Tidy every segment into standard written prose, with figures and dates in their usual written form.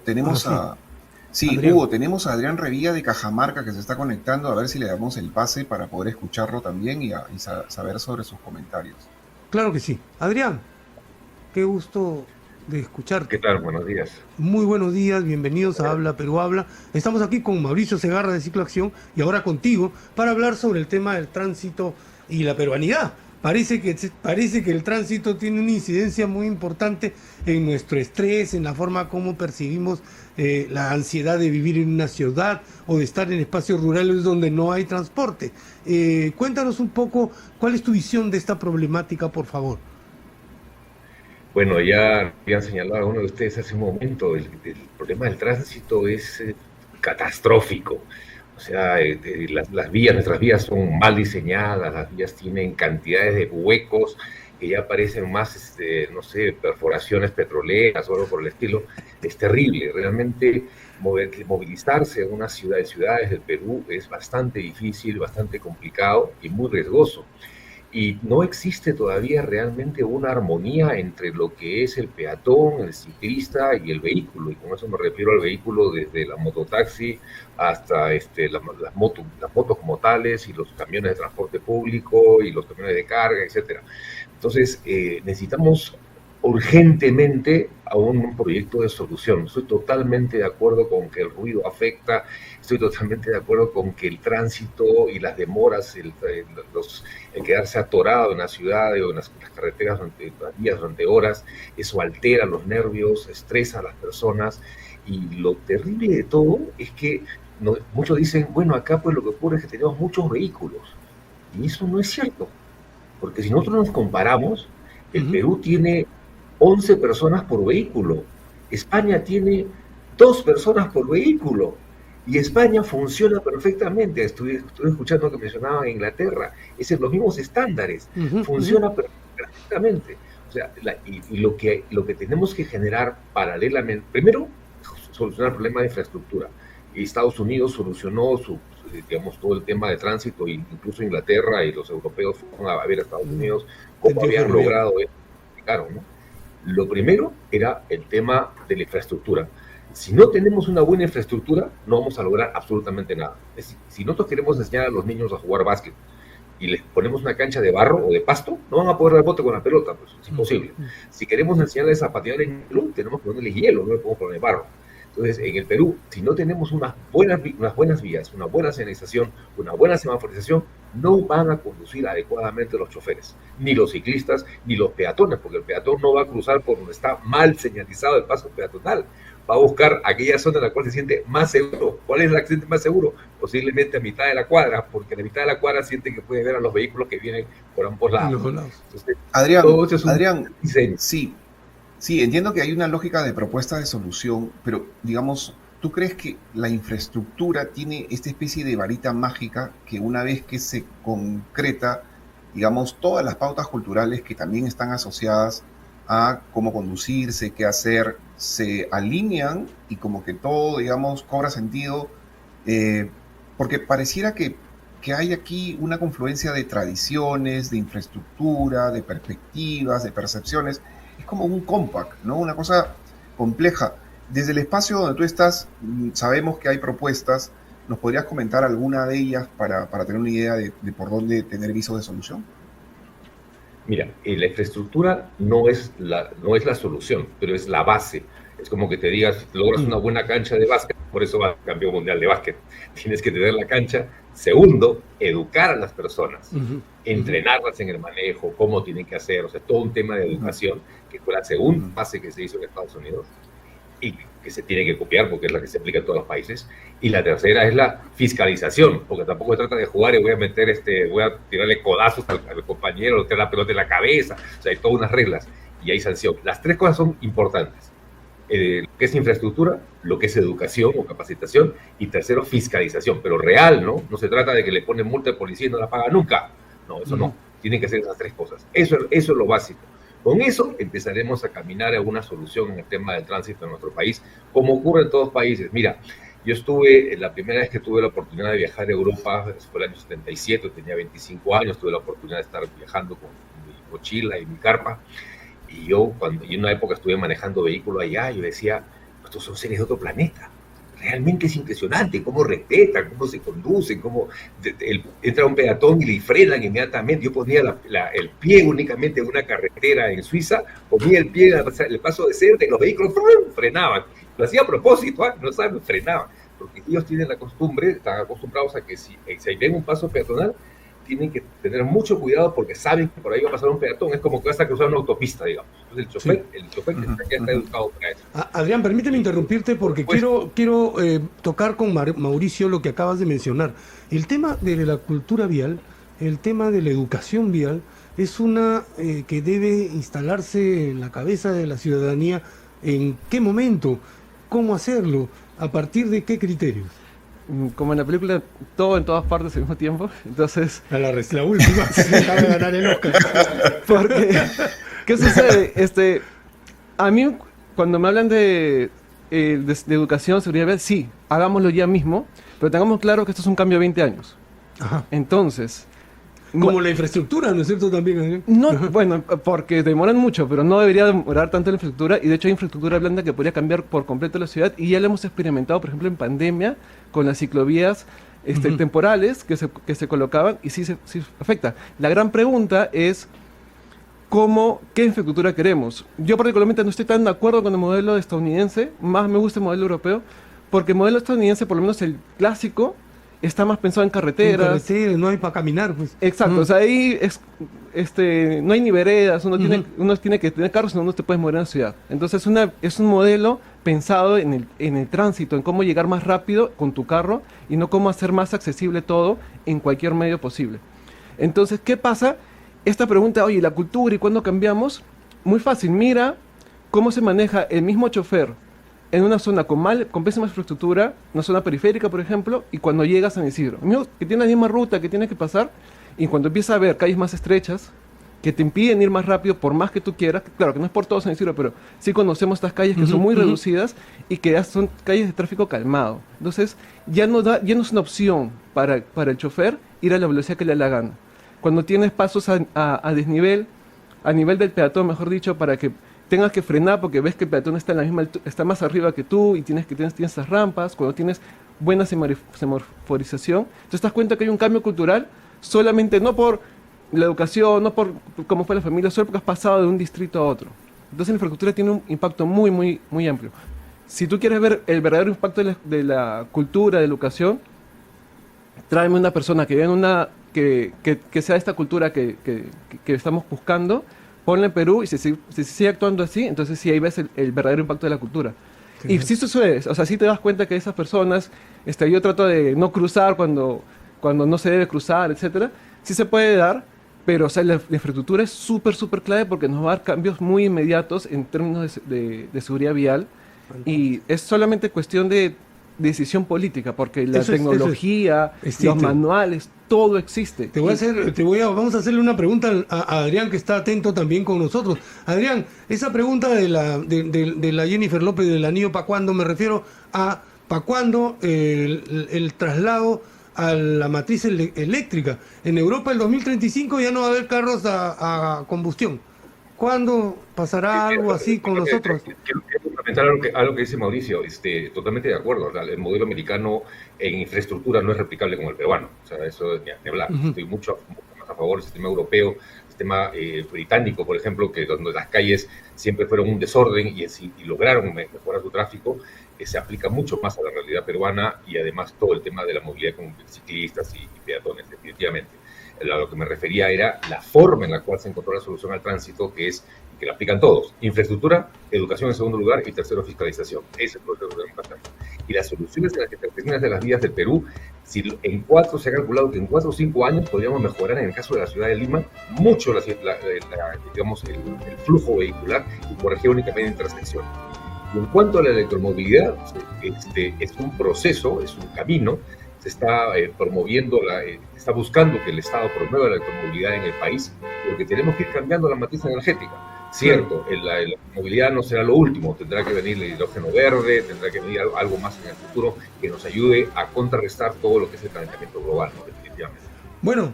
Tenemos sí, a... Sí, Adrián. Hugo, tenemos a Adrián Revilla de Cajamarca que se está conectando, a ver si le damos el pase para poder escucharlo también y saber sobre sus comentarios. Claro que sí. Adrián, qué gusto de ¿Qué escucharte. tal? Buenos días. Muy buenos días, bienvenidos a Habla Perú Habla. Estamos aquí con Mauricio Segarra de Ciclo Acción y ahora contigo para hablar sobre el tema del tránsito y la peruanidad. Parece que el tránsito tiene una incidencia muy importante en nuestro estrés, en la forma como percibimos la ansiedad de vivir en una ciudad o de estar en espacios rurales donde no hay transporte. Cuéntanos un poco cuál es tu visión de esta problemática, por favor. Bueno, ya habían señalado a uno de ustedes hace un momento, el problema del tránsito es catastrófico. O sea, las vías, nuestras vías son mal diseñadas, las vías tienen cantidades de huecos que ya parecen más, no sé, perforaciones petroleras o algo por el estilo. Es terrible, realmente movilizarse en una ciudad, de ciudades del Perú es bastante difícil, bastante complicado y muy riesgoso. Y no existe todavía realmente una armonía entre lo que es el peatón, el ciclista y el vehículo. Y con eso me refiero al vehículo desde la mototaxi hasta las motos como tales y los camiones de transporte público y los camiones de carga, etcétera. Entonces, necesitamos urgentemente a un proyecto de solución. Estoy totalmente de acuerdo con que el ruido afecta, estoy totalmente de acuerdo con que el tránsito y las demoras, el quedarse atorado en la ciudad o en las carreteras durante las vías durante horas, eso altera los nervios, estresa a las personas y lo terrible de todo es que muchos dicen, bueno, acá pues lo que ocurre es que tenemos muchos vehículos y eso no es cierto, porque si nosotros nos comparamos, el Ujú. Perú tiene 11 personas por vehículo, España tiene 2 personas por vehículo, y España funciona perfectamente. Estuve escuchando que mencionaban Inglaterra, es en los mismos estándares, Ujú, ujú. funciona perfectamente. O sea, y lo que tenemos que generar paralelamente, primero, solucionar el problema de infraestructura. Y Estados Unidos solucionó digamos, todo el tema de tránsito, e incluso Inglaterra y los europeos fueron a ver a Estados Mm, Unidos el cómo trío habían ferroviario. logrado eso, ¿no? Lo primero era el tema de la infraestructura. Si no tenemos una buena infraestructura, no vamos a lograr absolutamente nada. Es decir, si nosotros queremos enseñar a los niños a jugar básquet y les ponemos una cancha de barro o de pasto, no van a poder dar bote con la pelota, pues es Mm, imposible. mm. Si queremos enseñarles a patinar en hielo, tenemos que ponerles hielo, no le podemos poner barro. Entonces, en el Perú, si no tenemos unas buenas vías, una buena señalización, una buena semaforización, no van a conducir adecuadamente los choferes, ni los ciclistas, ni los peatones, porque el peatón no va a cruzar por donde está mal señalizado el paso peatonal. Va a buscar aquella zona en la cual se siente más seguro. ¿Cuál es el accidente más seguro? Posiblemente a mitad de la cuadra, porque a la mitad de la cuadra siente que puede ver a los vehículos que vienen por ambos En lados, los ¿no? dos lados. Entonces, Adrián, todo esto es un Adrián, diseño. sí, sí, entiendo que hay una lógica de propuesta de solución, pero digamos, ¿tú crees que la infraestructura tiene esta especie de varita mágica que una vez que se concreta, digamos, todas las pautas culturales que también están asociadas a cómo conducirse, qué hacer, se alinean y como que todo, digamos, cobra sentido? eh, Porque pareciera que hay aquí una confluencia de tradiciones, de infraestructura, de perspectivas, de percepciones. Es como un compact, ¿no? Una cosa compleja. Desde el espacio donde tú estás, sabemos que hay propuestas. ¿Nos podrías comentar alguna de ellas para tener una idea de por dónde tener visos de solución? Mira, la infraestructura no es la solución, pero es la base. Es como que te digas, si logras Mm, una buena cancha de básquet, por eso va al campeón mundial de básquet. Tienes que tener la cancha. Segundo, educar a las personas, ujú, ujú, entrenarlas en el manejo, cómo tienen que hacer, o sea, todo un tema de Ujú, educación, que fue la segunda ujú, fase que se hizo en Estados Unidos y que se tiene que copiar porque es la que se aplica en todos los países. Y la tercera es la fiscalización, porque tampoco se trata de jugar y voy a tirarle codazos al compañero, tirar la pelota en la cabeza, o sea, hay todas unas reglas y hay sanción. Las tres cosas son importantes. Lo que es infraestructura, lo que es educación o capacitación, y tercero, fiscalización, pero real, ¿no? No se trata de que le ponen multa de policía y no la paga nunca. No, eso ujú. no. Tienen que hacer esas tres cosas. Eso es lo básico. Con eso empezaremos a caminar a una solución en el tema del tránsito en nuestro país, como ocurre en todos los países. Mira, yo la primera vez que tuve la oportunidad de viajar a Europa, fue el año 77, tenía 25 años, tuve la oportunidad de estar viajando con mi mochila y mi carpa, y yo, cuando en una época estuve manejando vehículo allá, yo decía, o estos son seres de otro planeta. Realmente es impresionante cómo respetan, cómo se conducen, cómo entra un peatón y le frenan inmediatamente. Yo ponía el pie únicamente en una carretera en Suiza, ponía el pie en el paso de cebra y los vehículos frenaban. Lo hacía a propósito, no saben, frenaban. Porque ellos tienen la costumbre, están acostumbrados a que si ven un paso peatonal, tienen que tener mucho cuidado porque saben que por ahí va a pasar un peatón. Es como que vas a cruzar una autopista, digamos. Entonces el chofer ya está educado para eso. Adrián, permíteme interrumpirte porque quiero tocar con Mauricio lo que acabas de mencionar. El tema de la cultura vial, el tema de la educación vial, es una que debe instalarse en la cabeza de la ciudadanía. ¿En qué momento? ¿Cómo hacerlo? ¿A partir de qué criterios? Como en la película, todo en todas partes al mismo tiempo. Entonces, la última se acaba de ganar el Oscar. Porque, ¿qué sucede? A mí, cuando me hablan de educación, seguridad vial, sí, hagámoslo ya mismo, pero tengamos claro que esto es un cambio de 20 años. Ajá. Entonces, como la infraestructura, ¿no es cierto? También, Adrián. No, bueno, porque demoran mucho, pero no debería demorar tanto la infraestructura, y de hecho hay infraestructura blanda que podría cambiar por completo la ciudad, y ya lo hemos experimentado, por ejemplo, en pandemia, con las ciclovías temporales que se colocaban, y sí afecta. La gran pregunta es, ¿qué infraestructura queremos? Yo particularmente no estoy tan de acuerdo con el modelo estadounidense, más me gusta el modelo europeo, porque el modelo estadounidense, por lo menos el clásico, está más pensado en carreteras. No hay para caminar, pues. Exacto, o sea, ahí no hay ni veredas, uno tiene que tener carros, si no, no te puedes mover en la ciudad. Entonces es un modelo pensado en el tránsito, en cómo llegar más rápido con tu carro y no cómo hacer más accesible todo en cualquier medio posible. Entonces, ¿qué pasa? Esta pregunta, oye, ¿la cultura y cuándo cambiamos? Muy fácil, mira cómo se maneja el mismo chofer en una zona con pésima infraestructura, una zona periférica, por ejemplo, y cuando llegas a San Isidro, que tiene la misma ruta que tiene que pasar, y cuando empieza a ver calles más estrechas, que te impiden ir más rápido por más que tú quieras, claro que no es por todo San Isidro, pero sí conocemos estas calles que son muy reducidas y que ya son calles de tráfico calmado. Entonces, ya no es una opción para el chofer ir a la velocidad que le da la gana. Cuando tienes pasos a desnivel, a nivel del peatón, mejor dicho, para que tengas que frenar porque ves que el peatón está en la misma está más arriba que tú y tienes esas rampas, cuando tienes buena semaforización, te das cuenta que hay un cambio cultural solamente no por la educación, no por cómo fue la familia, solo porque has pasado de un distrito a otro. Entonces la infraestructura tiene un impacto muy, muy, muy amplio. Si tú quieres ver el verdadero impacto de la cultura, de la educación, tráeme una persona que venga que sea esta cultura que estamos buscando, ponla en Perú y si sigue actuando así, entonces sí ahí ves el verdadero impacto de la cultura. Sí. Y sí sucede, o sea, sí te das cuenta que esas personas, yo trato de no cruzar cuando no se debe cruzar, etcétera, sí se puede dar, pero o sea, la infraestructura es súper, súper clave porque nos va a dar cambios muy inmediatos en términos de seguridad vial. Y es solamente cuestión de decisión política, porque la tecnología, los manuales, todo existe. Vamos a hacerle una pregunta a Adrián, que está atento también con nosotros. Adrián, esa pregunta de la Jennifer López del anillo, ¿para cuándo? Me refiero a ¿para cuándo el traslado a la matriz eléctrica? En Europa el 2035 ya no va a haber carros a combustión. ¿Cuándo pasará algo así con nosotros? Quiero complementar algo que dice Mauricio, totalmente de acuerdo. O sea, el modelo americano en infraestructura no es replicable como el peruano. O sea, eso ni hablar. Estoy mucho más a favor del sistema europeo, sistema británico, por ejemplo, que donde las calles siempre fueron un desorden y lograron mejorar su tráfico, se aplica mucho más a la realidad peruana y además todo el tema de la movilidad con ciclistas y peatones, definitivamente. A lo que me refería era la forma en la cual se encontró la solución al tránsito, que la aplican todos. Infraestructura, educación en segundo lugar y tercero, fiscalización. Ese es el proceso que tenemos que hacer. Y las soluciones de las características de las vías del Perú, se ha calculado que en 4 o 5 años podríamos mejorar, en el caso de la ciudad de Lima, mucho digamos, el flujo vehicular y corregir únicamente intersecciones. Y en cuanto a la electromovilidad, es un proceso, es un camino. Se está promoviendo, está buscando que el Estado promueva la electromovilidad en el país, porque tenemos que ir cambiando la matriz energética. Cierto, la movilidad no será lo último, tendrá que venir el hidrógeno verde, tendrá que venir algo más en el futuro que nos ayude a contrarrestar todo lo que es el calentamiento global, ¿no? Definitivamente. Bueno,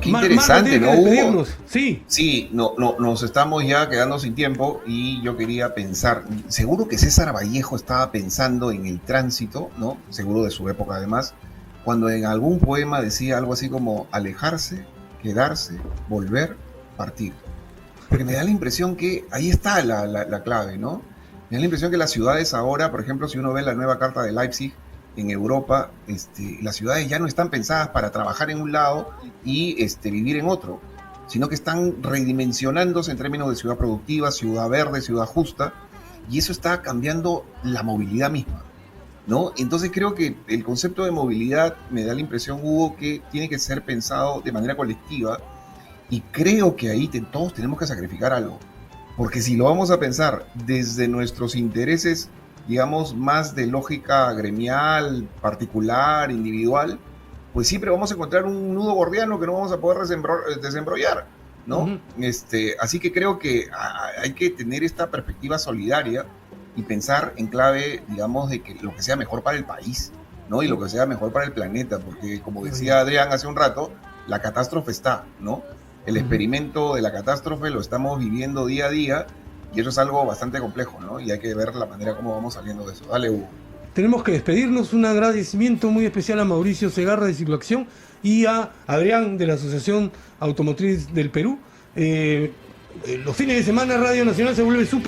Qué interesante, ¿no, Hugo? Sí. Sí, nos estamos ya quedando sin tiempo y yo quería pensar, seguro que César Vallejo estaba pensando en el tránsito, ¿no? Seguro de su época además, cuando en algún poema decía algo así como alejarse, quedarse, volver, partir. Porque me da la impresión que ahí está la clave, ¿no? Me da la impresión que las ciudades ahora, por ejemplo, si uno ve la nueva carta de Leipzig, en Europa, las ciudades ya no están pensadas para trabajar en un lado y vivir en otro, sino que están redimensionándose en términos de ciudad productiva, ciudad verde, ciudad justa, y eso está cambiando la movilidad misma, ¿no? Entonces creo que el concepto de movilidad me da la impresión, Hugo, que tiene que ser pensado de manera colectiva, y creo que ahí todos tenemos que sacrificar algo, porque si lo vamos a pensar desde nuestros intereses, digamos, más de lógica gremial, particular, individual, pues siempre vamos a encontrar un nudo gordiano que no vamos a poder desembrollar, ¿no? Uh-huh. Así que creo que hay que tener esta perspectiva solidaria y pensar en clave, digamos, de que lo que sea mejor para el país, ¿no? Y lo que sea mejor para el planeta, porque como decía Adrián hace un rato, la catástrofe está, ¿no? El experimento de la catástrofe lo estamos viviendo día a día, y eso es algo bastante complejo, ¿no? Y hay que ver la manera como vamos saliendo de eso. Dale, Hugo. Tenemos que despedirnos. Un agradecimiento muy especial a Mauricio Segarra de Cicloacción y a Adrián de la Asociación Automotriz del Perú. Los fines de semana Radio Nacional se vuelve súper